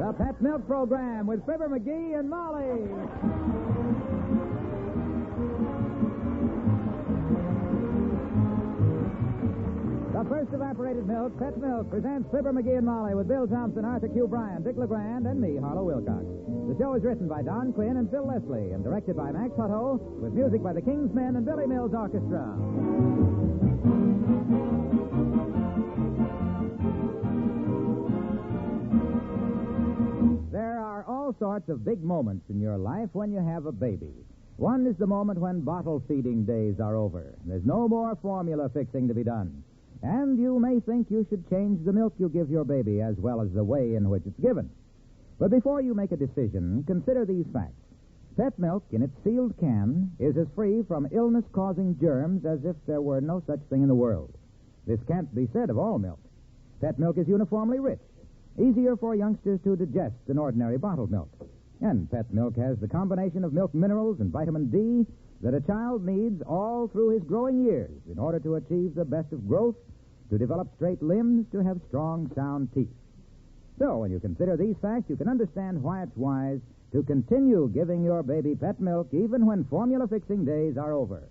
The Pet Milk Program with Fibber, MCGee, and Molly. The first evaporated milk, Pet Milk, presents Fibber, MCGee, and Molly with Bill Thompson, Arthur Q. Bryan, Dick LeGrand, and me, Harlow Wilcox. The show is written by Don Quinn and Phil Leslie and directed by Max Hutto with music by the King's Men and Billy Mills Orchestra. There are all sorts of big moments in your life when you have a baby. One is the moment when bottle feeding days are over. There's no more formula fixing to be done. And you may think you should change the milk you give your baby as well as the way in which it's given. But before you make a decision, consider these facts. Pet milk in its sealed can is as free from illness-causing germs as if there were no such thing in the world. This can't be said of all milk. Pet milk is uniformly rich, easier for youngsters to digest than ordinary bottled milk. And pet milk has the combination of milk minerals and vitamin D that a child needs all through his growing years in order to achieve the best of growth, to develop straight limbs, to have strong, sound teeth. So, when you consider these facts, you can understand why it's wise to continue giving your baby pet milk even when formula-fixing days are over.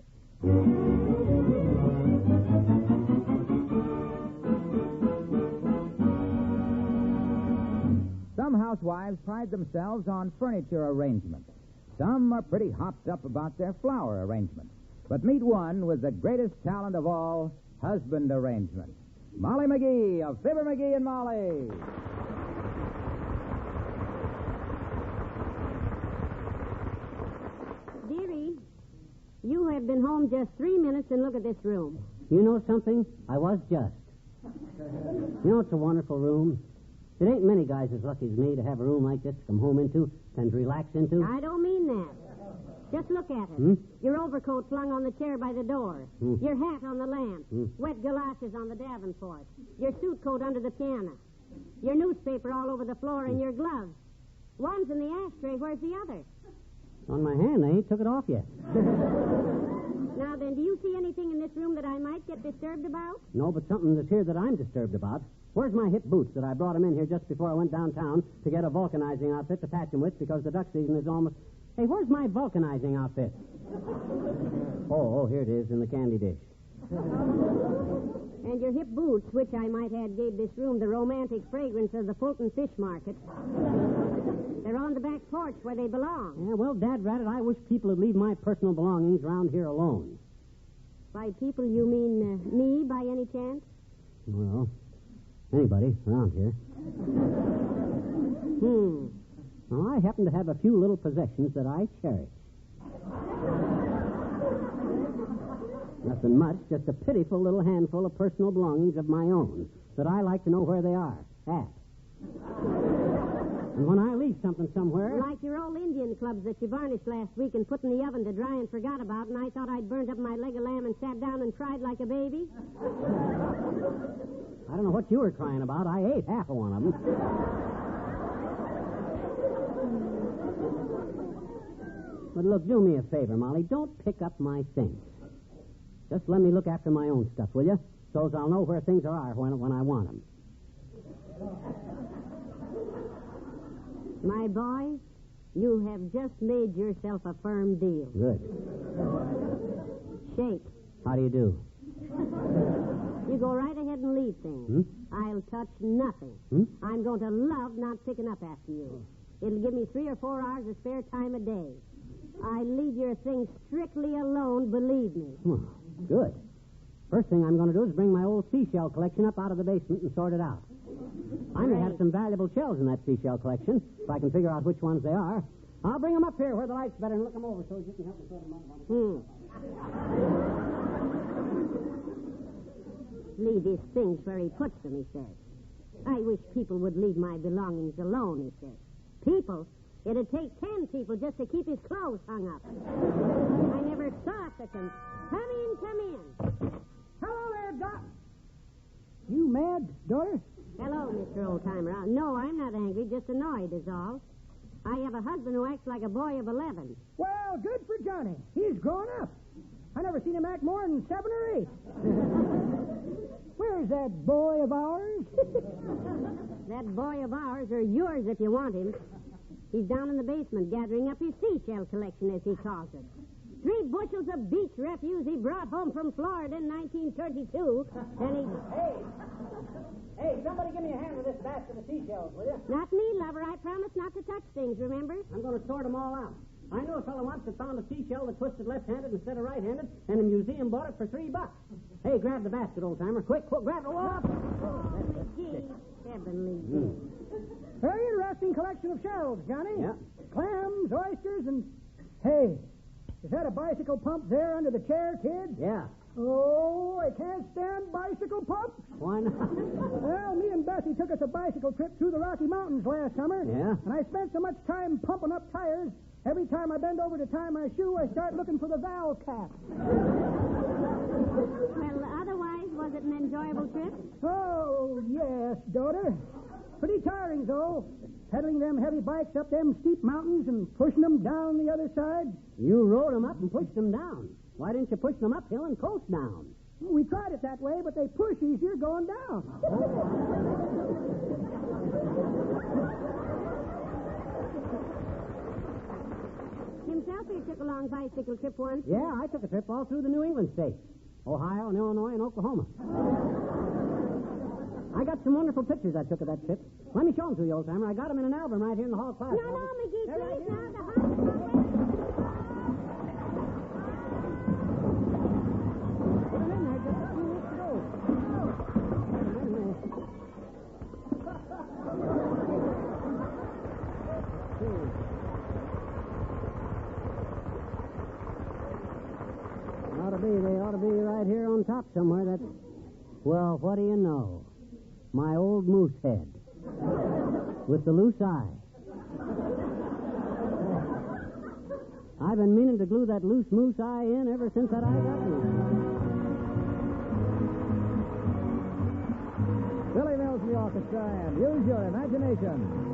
Some housewives pride themselves on furniture arrangement. Some are pretty hopped up about their flower arrangement. But meet one with the greatest talent of all, husband arrangement. Molly McGee of Fibber, MCGee, and Molly. Dearie, you have been home just 3 minutes and look at this room. You know something? I was just. You know, it's a wonderful room. It ain't many guys as lucky as me to have a room like this to come home into and to relax into. I don't mean that. Just look at it. Your overcoat flung on the chair by the door. Your hat on the lamp. Wet galoshes on the Davenport. Your suit coat under the piano. Your newspaper all over the floor and your gloves. One's in the ashtray. Where's the other? On my hand, I ain't took it off yet. Now then, do you see anything in this room that I might get disturbed about? No, but something that's here that I'm disturbed about. Where's my hip boots that I brought them in here just before I went downtown to get a vulcanizing outfit to patch them with because the duck season is almost... Hey, where's my vulcanizing outfit? Oh, here it is in the candy dish. And your hip boots, which I might add gave this room the romantic fragrance of the Fulton Fish Market. They're on the back porch where they belong. Yeah, well, Dad Ratted, I wish people would leave my personal belongings around here alone. By people, you mean me, by any chance? Well, anybody around here. Now, I happen to have a few little possessions that I cherish. Nothing much, just a pitiful little handful of personal belongings of my own that I like to know where they are at. And when I leave something somewhere... Like your old Indian clubs that you varnished last week and put in the oven to dry and forgot about, and I thought I'd burned up my leg of lamb and sat down and cried like a baby? I don't know what you were crying about. I ate half of one of them. But look, do me a favor, Molly. Don't pick up my things. Just let me look after my own stuff, will you? So's I'll know where things are when I want them. My boy, you have just made yourself a firm deal. Good. Shake. How do you do? You go right ahead and leave things. I'll touch nothing. I'm going to love not picking up after you. It'll give me 3 or 4 hours of spare time a day. I leave your things strictly alone, believe me. Oh, good. First thing I'm going to do is bring my old seashell collection up out of the basement and sort it out. I may have some valuable shells in that seashell collection, if I can figure out which ones they are. I'll bring them up here where the light's better and look them over so you can help me sort them out. Leave his things where he puts them, he says. I wish people would leave my belongings alone, he says. People? It'd take 10 people just to keep his clothes hung up. I never saw such a... Come in, come in. Hello there, Doc. You mad, daughter? Hello, Mr. Oldtimer. No, I'm not angry, just annoyed is all. I have a husband who acts like a boy of 11. Well, good for Johnny. He's grown up. I never seen him act more than 7 or 8. Where's that boy of ours? That boy of ours, or yours if you want him, he's down in the basement gathering up his seashell collection, as he calls it. 3 bushels of beach refuse he brought home from Florida in 1932, and he... Hey, somebody give me a hand with this basket of seashells, will you? Not me, lover. I promised not to touch things, remember? I'm going to sort them all out. I know a fellow once that found a seashell that twisted left-handed instead of right-handed, and the museum bought it for $3. Hey, grab the basket, old-timer. Quick, grab it. Whoa! MCGee, heavenly day. Very interesting collection of shells, Johnny. Yeah. Clams, oysters, and... Hey, is that a bicycle pump there under the chair, kid? Yeah. Oh, I can't stand bicycle pumps. Why not? Well, me and Bessie took us a bicycle trip through the Rocky Mountains last summer. Yeah? And I spent so much time pumping up tires, every time I bend over to tie my shoe, I start looking for the valve cap. Well, otherwise, was it an enjoyable trip? Oh, yes, daughter. Pretty tiring, though. Pedaling them heavy bikes up them steep mountains and pushing them down the other side. You rode them up and pushed them down. Why didn't you push them uphill and coast down? We tried it that way, but they push easier going down. Himself, he took a long bicycle trip once. Yeah, I took a trip all through the New England states. Ohio and Illinois and Oklahoma. I got some wonderful pictures I took of that trip. Let me show them to you, old-timer. I got them in an album right here in the hall class. No, McGee, They're right please, here. now, the house. Put them in there just a few weeks ago. They ought to be right here on top somewhere. That's, well, what do you know? My old moose head with the loose eye. I've been meaning to glue that loose moose eye in ever since that eye got loose. Billy Mills, the orchestra, and use your imagination.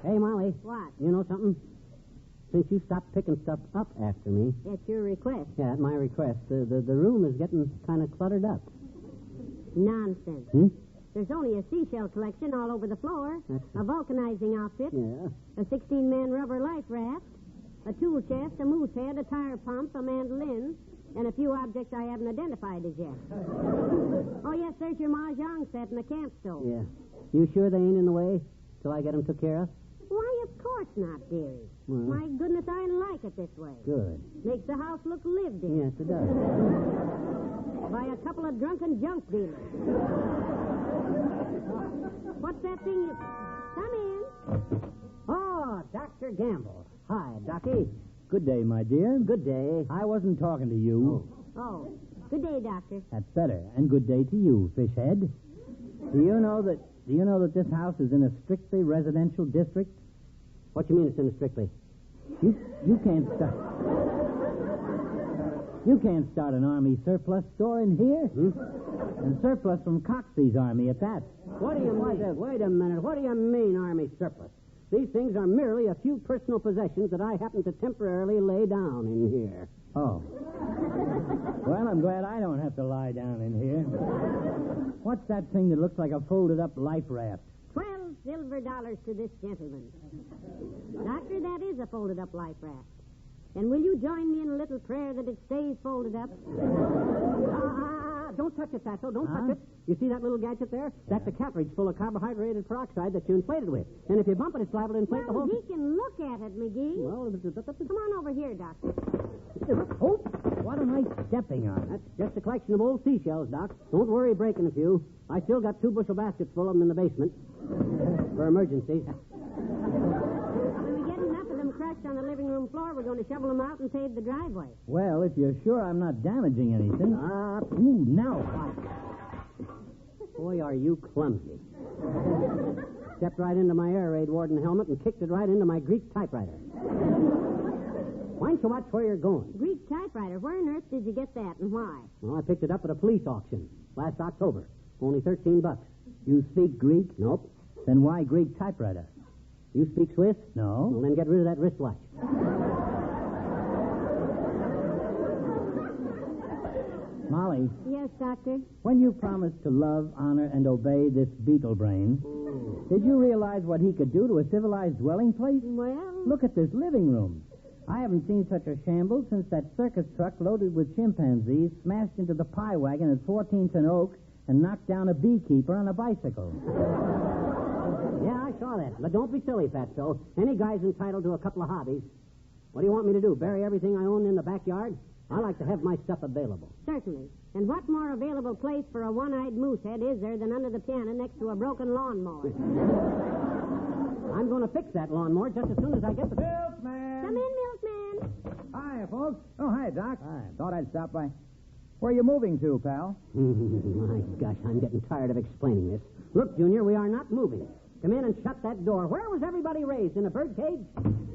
Hey, Molly. What? You know something? Since you stopped picking stuff up after me. At your request. Yeah, at my request. The room is getting kind of cluttered up. Nonsense. Hmm? There's only a seashell collection all over the floor, a vulcanizing outfit, Yeah. a 16-man rubber life raft, a tool chest, a moose head, a tire pump, a mandolin, and a few objects I haven't identified as yet. Oh, yes, there's your mahjong set and a camp stove. Yeah. You sure they ain't in the way till I get them took care of? Why, of course not, dearie. Well. My goodness, I like it this way. Good. Makes the house look lived in. Yes, it does. By a couple of drunken junk dealers. What's that thing you... Come in. Oh, Dr. Gamble. Hi, Ducky. Good day, my dear. Good day. I wasn't talking to you. Oh, good day, Doctor. That's better. And good day to you, Fishhead. Do you know that Do you know that this house is in a strictly residential district? What you mean it's in a strictly? You can't start... You can't start an Army surplus store in here. And surplus from Coxey's Army at that. What do you mean? Wait a minute. What do you mean, Army surplus? These things are merely a few personal possessions that I happen to temporarily lay down in here. Oh. Well, I'm glad I don't have to lie down in here. What's that thing that looks like a folded-up life raft? $12 silver to this gentleman. Doctor, that is a folded-up life raft. And will you join me in a little prayer that it stays folded up? Don't touch it, Fatso. Don't touch it. You see that little gadget there? That's a cartridge full of carbohydrated peroxide that you inflated with. And if you bump it, it's liable to inflate the whole... He can look at it, McGee. Well, come on over here, Doctor. Oh, what am I stepping on? that's just a collection of old seashells, Doc. Don't worry breaking a few. I still got 2 bushel baskets full of them in the basement. For emergencies. When we get enough of them crushed on the living room floor, we're going to shovel them out and pave the driveway. Well, if you're sure I'm not damaging anything... Ooh, now what? Boy, are you clumsy. Stepped right into my air raid warden helmet and kicked it right into my Greek typewriter. Why don't you watch where you're going? Greek typewriter. Where on earth did you get that and why? Well, I picked it up at a police auction last October. Only $13. You speak Greek? Nope. Then why Greek typewriter? You speak Swiss? No. Well, then get rid of that wristwatch. Molly. Yes, Doctor? When you promised to love, honor, and obey this beetle brain, did you realize what he could do to a civilized dwelling place? Well... Look at this living room. I haven't seen such a shambles since that circus truck loaded with chimpanzees smashed into the pie wagon at 14th and Oak and knocked down a beekeeper on a bicycle. Yeah, I saw that. But don't be silly, Fatso. Any guy's entitled to a couple of hobbies. What do you want me to do, bury everything I own in the backyard? I like to have my stuff available. Certainly. And what more available place for a one-eyed moose head is there than under the piano next to a broken lawnmower? I'm going to fix that lawnmower just as soon as I get the... Milkman! Come in, milkman. Hi, folks. Oh, hi, Doc. Hi. Thought I'd stop by. Where are you moving to, pal? My gosh, I'm getting tired of explaining this. Look, Junior, we are not moving. Come in and shut that door. Where was everybody raised? In a birdcage?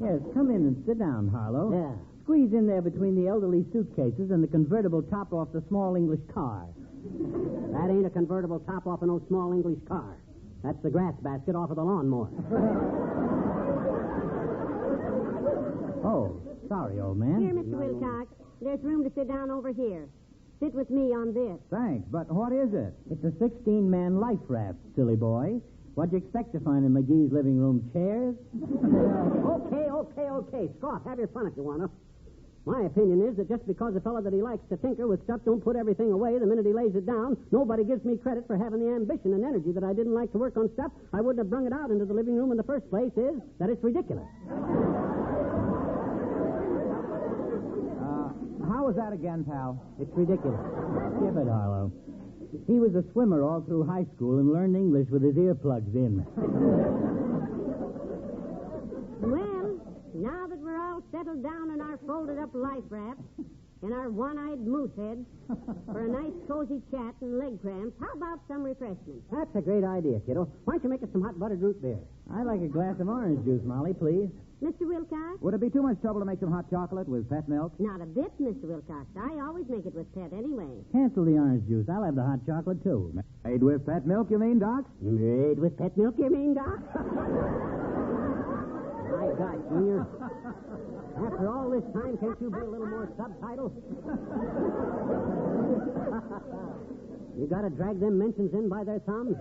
Yes, come in and sit down, Harlow. Yeah. Squeeze in there between the elderly suitcases and the convertible top off the small English car. That ain't a convertible top off an old small English car. That's the grass basket off of the lawnmower. Oh, sorry, old man. Here, Mr. Wilcox. There's room to sit down over here. Sit with me on this. Thanks, but what is it? It's a 16-man life raft, silly boy. What'd you expect to find in McGee's living room? Chairs? Okay. Scott, have your fun if you want to. My opinion is that just because a fellow that he likes to tinker with stuff don't put everything away the minute he lays it down, nobody gives me credit for having the ambition and energy that I didn't like to work on stuff I wouldn't have brung it out into the living room in the first place is that it's ridiculous. How was that again, pal? It's ridiculous. Give it, Harlow. He was a swimmer all through high school and learned English with his earplugs in. Well, now that we're all settled down in our folded-up life raft and our one-eyed moose head for a nice cozy chat and leg cramps, how about some refreshments? That's a great idea, kiddo. Why don't you make us some hot buttered root beer? I'd like a glass of orange juice, Molly, please. Mr. Wilcox? Would it be too much trouble to make some hot chocolate with pet milk? Not a bit, Mr. Wilcox. I always make it with pet anyway. Cancel the orange juice. I'll have the hot chocolate, too. Made with pet milk, you mean, Doc? Made with pet milk, you mean, Doc? My gosh, Junior. After all this time, can't you be a little more subtitle? You gotta drag them mentions in by their thumbs.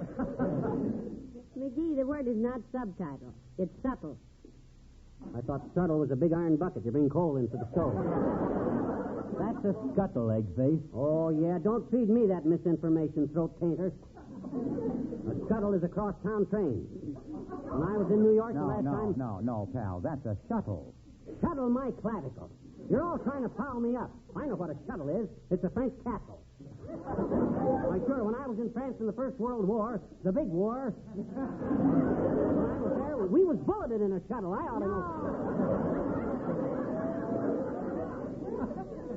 McGee, the word is not subtitle. It's subtle. I thought scuttle was a big iron bucket you bring coal into the stove. That's a scuttle, egg face. Oh, yeah, don't feed me that misinformation, throat tainter. A scuttle is a cross-town train. When I was in New York the last time... No, pal. That's a shuttle. Shuttle my clavicle. You're all trying to foul me up. I know what a shuttle is. It's a French castle. Why, sure, when I was in France in the First World War, the big war, when I was there, we was bulleted in a shuttle. I ought to know.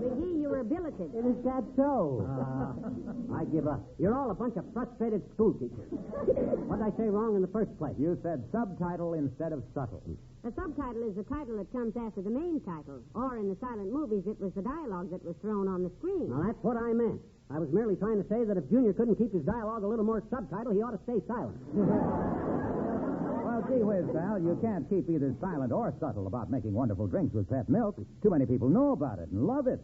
McGee, you were billeted. Is that so? I give up. You're all a bunch of frustrated school teachers. What did I say wrong in the first place? You said subtitle instead of subtle. A subtitle is the title that comes after the main title. Or in the silent movies, it was the dialogue that was thrown on the screen. Now, that's what I meant. I was merely trying to say that if Junior couldn't keep his dialogue a little more subtitle, he ought to stay silent. Well, gee whiz, pal, you can't keep either silent or subtle about making wonderful drinks with pet milk. Too many people know about it and love it.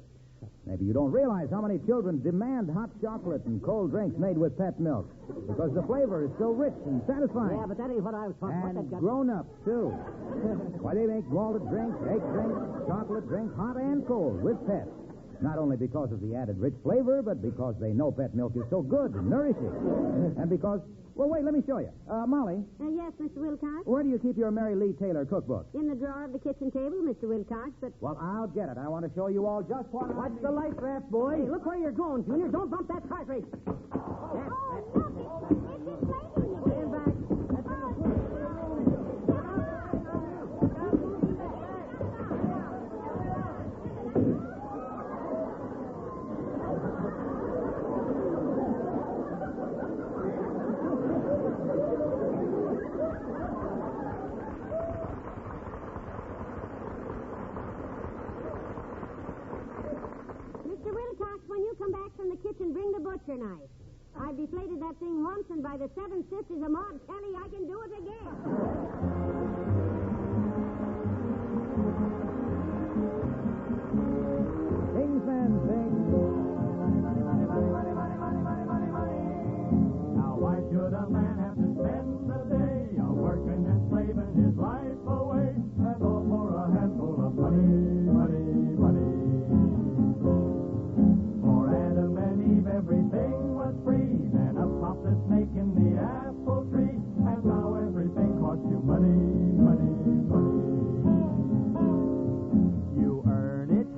Maybe you don't realize how many children demand hot chocolate and cold drinks made with pet milk because the flavor is so rich and satisfying. Yeah, but that ain't what I was talking about. And grown-ups, too. Why, they make malted drinks, egg drinks, chocolate drinks, hot and cold, with pets. Not only because of the added rich flavor, but because they know pet milk is so good and nourishing. And because... Well, wait, let me show you. Molly. Yes, Mr. Wilcox? Where do you keep your Mary Lee Taylor cookbook? In the drawer of the kitchen table, Mr. Wilcox, but... Well, I'll get it. I want to show you all just what... Watch the light draft, boy. Hey, look where you're going, Junior. Don't bump that cartridge. Oh, look, it's inflating again. Stand back. Mr. Wilcox, when you come back from the kitchen, bring the butcher knife. I deflated that thing once, and by the Seven Sisters of Maud Kelly, I can do it again. Kingsman sing. Now why should a man have to spend the day working and slaving his life away, and all for a handful of money, money, money? For Adam and Eve, everything was free. Then up popped the snake in the apple tree, and now everything costs you money, money, money. You earn it,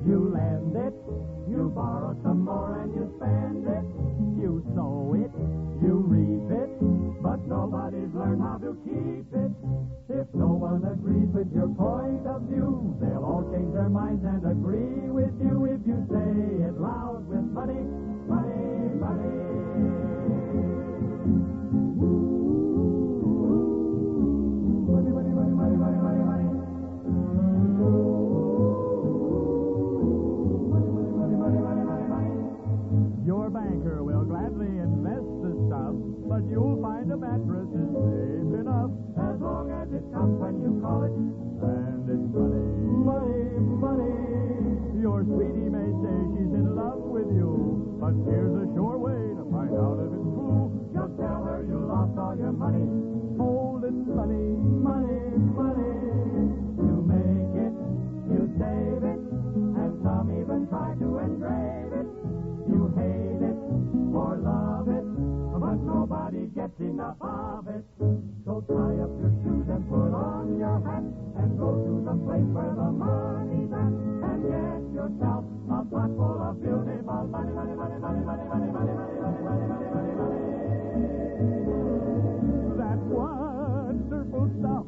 you lend it, you borrow some more and you spend it. You sow it, you reap it, but nobody's learned how to keep it. If no one agrees with your point of view, they'll all change their minds and agree with you if you say it loud with money, money, money. Money, money, money, money, money, money, money. Money, money, money, money, money. Your banker will gladly invest the stuff, but you'll find a mattress is safe enough as long as it comes when you call it, and it's money, money, money. Your sweetie may say she's in love with you, but here's a sure way to find out if it's true. Just tell her you lost all your money, holding money, money, money. You make it, you save it, and some even try to engrave it. You hate it or love it, but nobody gets enough of it. So tie up your shoes and put on your hat and go to the place where the money's at and get yourself a pot full of beautiful money, money, money, money, money, money, money, money, money, money, money, money, money. That's wonderful stuff.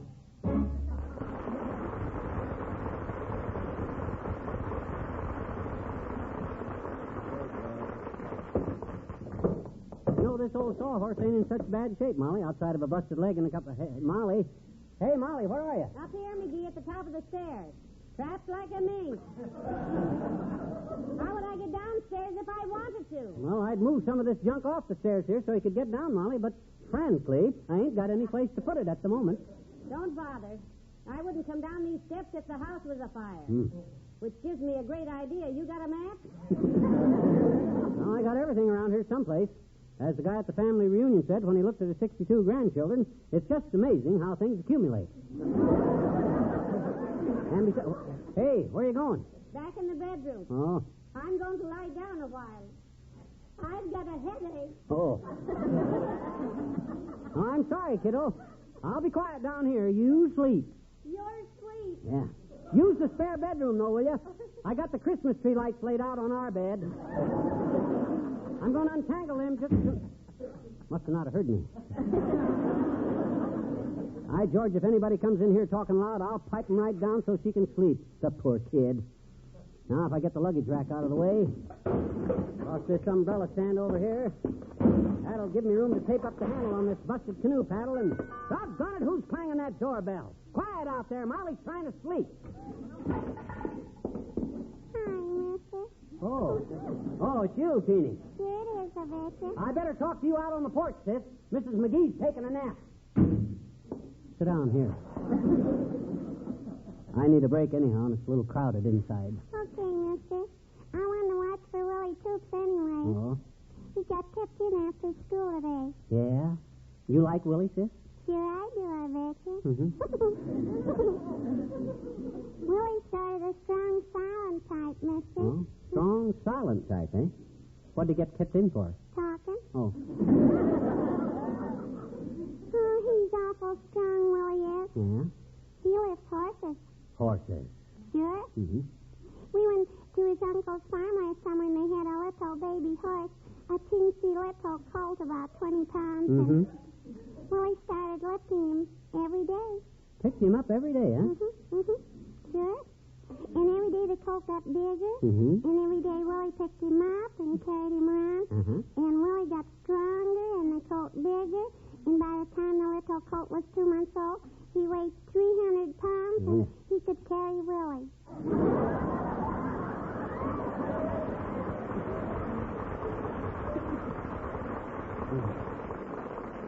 You know, this old sawhorse ain't in such bad shape, Molly, outside of a busted leg and a couple of... Hey, Molly. Hey, Molly, where are you? Up here, McGee, at the top of the stairs. Trapped like a mink. How would I get downstairs if I wanted to? Well, I'd move some of this junk off the stairs here so you could get down, Molly, but frankly, I ain't got any place to put it at the moment. Don't bother. I wouldn't come down these steps if the house was afire. Which gives me a great idea. You got a map? Well, I got everything around here someplace. As the guy at the family reunion said when he looked at his 62 grandchildren, it's just amazing how things accumulate. And besides, hey, where are you going? Back in the bedroom. Oh. I'm going to lie down a while. I've got a headache. Oh. Oh, I'm sorry, kiddo. I'll be quiet down here. You sleep. You're sweet. Yeah. Use the spare bedroom, though, will you? I got the Christmas tree lights laid out on our bed. I'm going to untangle them just... Must have not have heard me. Hi, George, if anybody comes in here talking loud, I'll pipe them right down so she can sleep. The poor kid. Now, if I get the luggage rack out of the way, toss this umbrella stand over here. That'll give me room to tape up the handle on this busted canoe paddle, and doggone it, who's clanging that doorbell? Quiet out there, Molly's trying to sleep. Hi, mister. Oh, it's you, Teeny. Here it is, I betcha. I better talk to you out on the porch, sis. Mrs. McGee's taking a nap. Sit down here. I need a break anyhow, and it's a little crowded inside. Okay, mister. I want to watch for Willie Toops anyway. Oh? He got kept in after school today. Yeah? You like Willie, sis? Sure I do, I betcha. Mm-hmm. Willie started a strong silent type, mister. Oh? Strong, silent type, eh? What'd he get kept in for? Talking. Oh. Oh, he's awful strong, Willie is. Yeah? He lifts horses. Horses. Sure. Mm-hmm. We went to his uncle's farm last summer, and they had a little baby horse, a teensy little colt about 20 pounds. Mm-hmm. And Willie started lifting him every day. Picked him up every day, huh? Sure. And every day the colt got bigger. Mm-hmm. And every day Willie picked him up and carried him around. Uh-huh. And Willie got stronger and the colt bigger. And by the time the little colt was 2 months old, he weighed 300 pounds and he could carry Willie.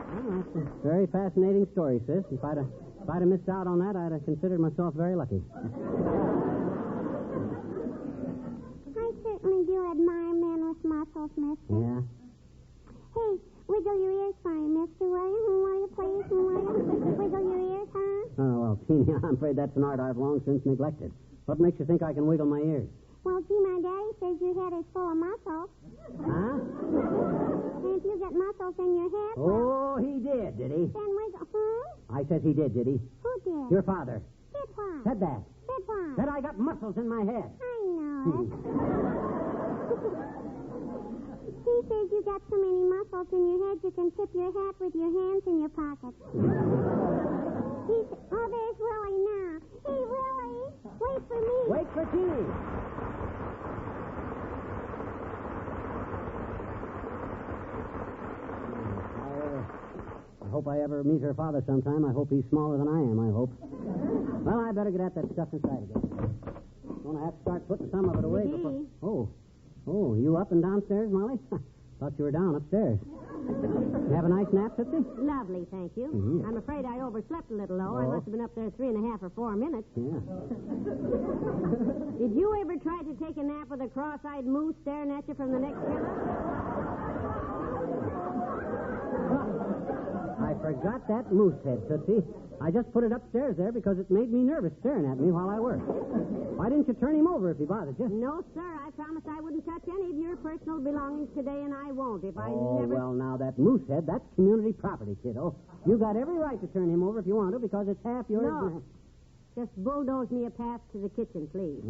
Well, that's a very fascinating story, sis. If I'd have missed out on that, I'd have considered myself very lucky. I certainly do admire men with muscles, mister. Yeah? Hey, wiggle your ears for me, mister, will you, please? Will you? Wiggle your ears, huh? Oh, well, Teeny, I'm afraid that's an art I've long since neglected. What makes you think I can wiggle my ears? Well, gee, my daddy says your head is full of muscles. Huh? And if you get muscles in your head, Oh, he did he? then wiggle. Huh? I said he did he? Who did? Your father. Did what? Said that. Did what? Said I got muscles in my head. I know it. He says you got so many muscles in your head you can tip your hat with your hands in your pockets. Oh, there's Willie now. Hey, Willie, wait for me. Wait for Teeny. I hope I ever meet her father sometime. I hope he's smaller than I am, I hope. Well, I better get at that stuff inside again. Gonna have to start putting some of it away before... Oh, you up and downstairs, Molly? Thought you were down upstairs. You have a nice nap, Tootsie? Lovely, thank you. Mm-hmm. I'm afraid I overslept a little, though. I must have been up there 3.5 or 4 minutes. Yeah. Did you ever try to take a nap with a cross-eyed moose staring at you from the next pillow? I forgot that moose head, Tootsie. I just put it upstairs there because it made me nervous staring at me while I worked. Why didn't you turn him over if he bothered you? No, sir. I promised I wouldn't touch any of your personal belongings today, and I won't if I Oh, never... well, now, that moose head, that's community property, kiddo. You got every right to turn him over if you want to because it's half yours. No. Just bulldoze me a path to the kitchen, please.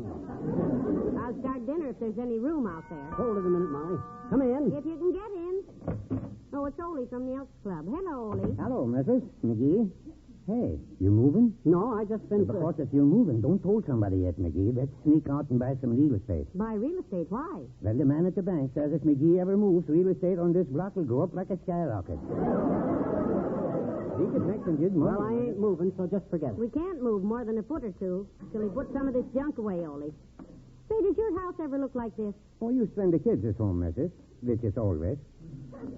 I'll start dinner if there's any room out there. Hold it a minute, Molly. Come in. If you can get in. Oh, it's Ole from the Elks Club. Hello, Ole. Hello, Mrs. McGee. Hey, you moving? No, I just been... Because if you're moving, don't tell somebody yet, McGee. Let's sneak out and buy some real estate. Buy real estate? Why? Well, the man at the bank says if McGee ever moves, real estate on this block will go up like a skyrocket. He could make some good money. Well, I ain't moving, so just forget it. We can't move more than a foot or two till he puts some of this junk away, Ole. Say, does your house ever look like this? Oh, you spend the kids at home, Mrs. Which is always.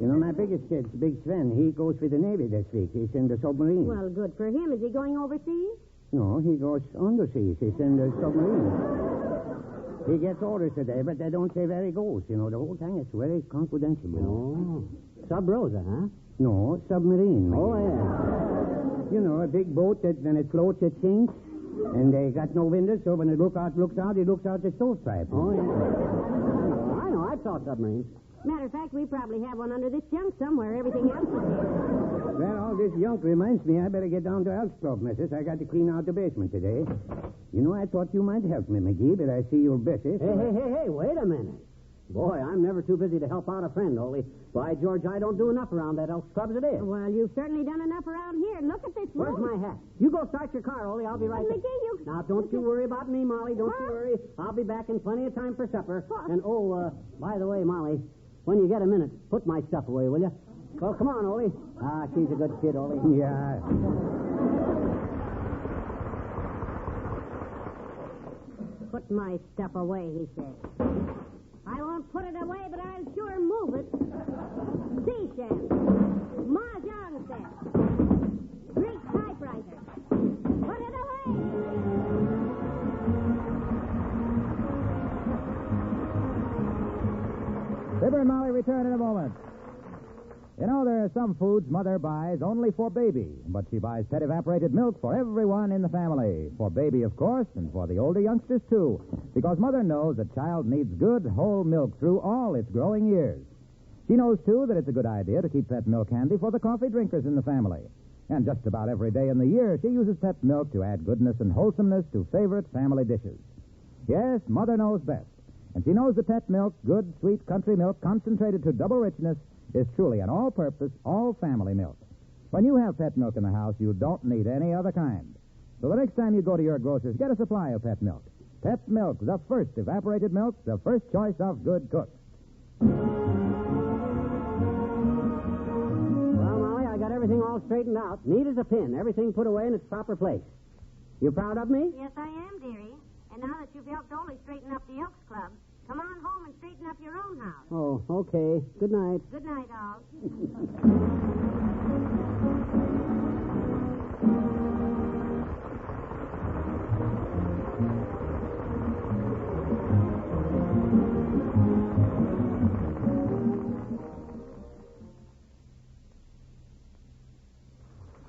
You know, my biggest kid, Big Sven, he goes for the Navy this week. He's in the submarine. Well, good for him. Is he going overseas? No, he goes underseas. He's in the submarine. He gets orders today, but they don't say where he goes. You know, the whole thing is very confidential, you know. Oh. Sub Rosa, huh? No, submarine. Oh, McGee. yeah. You know, a big boat that when it floats, it sinks. And they got no windows, so when it looks out, it looks out the stovepipe. Oh, yeah. I know. I saw submarines. Matter of fact, we probably have one under this junk somewhere. Everything else is here. Well, all this junk reminds me I better get down to Elks Club, Mrs. I got to clean out the basement today. You know, I thought you might help me, McGee, but I see you're busy. Hey, wait a minute. Boy, I'm never too busy to help out a friend, Ole. By George, I don't do enough around that Elks Club as it is. Well, you've certainly done enough around here. Look at this Where's my hat? You go start your car, Ole. I'll be right there. McGee, you... Now, don't you worry about me, Molly. Don't you worry. I'll be back in plenty of time for supper. And, by the way, Molly, when you get a minute, put my stuff away, will you? Well, come on, Ole. Ah, she's a good kid, Ole. Yeah. Put my stuff away, he said. I won't put it away, but I'll sure move it. Seashell. Mahjong set. Great typewriter. Put it away. Fibber and Molly return in a moment. You know, there are some foods Mother buys only for baby, but she buys pet evaporated milk for everyone in the family. For baby, of course, and for the older youngsters, too. Because Mother knows a child needs good, whole milk through all its growing years. She knows, too, that it's a good idea to keep pet milk handy for the coffee drinkers in the family. And just about every day in the year, she uses pet milk to add goodness and wholesomeness to favorite family dishes. Yes, Mother knows best. And she knows the pet milk, good, sweet country milk, concentrated to double richness, is truly an all-purpose, all-family milk. When you have pet milk in the house, you don't need any other kind. So the next time you go to your grocer's, get a supply of pet milk. Pet milk, the first evaporated milk, the first choice of good cooks. Well, Molly, I got everything all straightened out. Neat as a pin. Everything put away in its proper place. You proud of me? Yes, I am, dearie. And now that you've helped Ole straighten up the Elks Club, come on home and straighten up your own house. Oh, okay. Good night. Good night, all.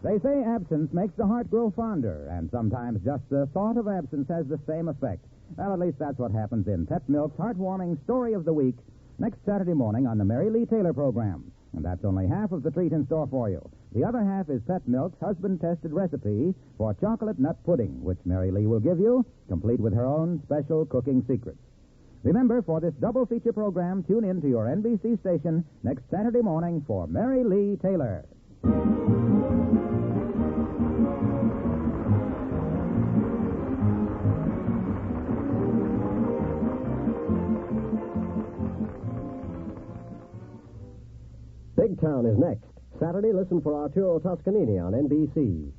They say absence makes the heart grow fonder, and sometimes just the thought of absence has the same effect. Well, at least that's what happens in Pet Milk's heartwarming Story of the Week next Saturday morning on the Mary Lee Taylor program. And that's only half of the treat in store for you. The other half is Pet Milk's husband-tested recipe for chocolate nut pudding, which Mary Lee will give you, complete with her own special cooking secrets. Remember, for this double feature program, tune in to your NBC station next Saturday morning for Mary Lee Taylor. Big Town is next. Saturday, listen for Arturo Toscanini on NBC.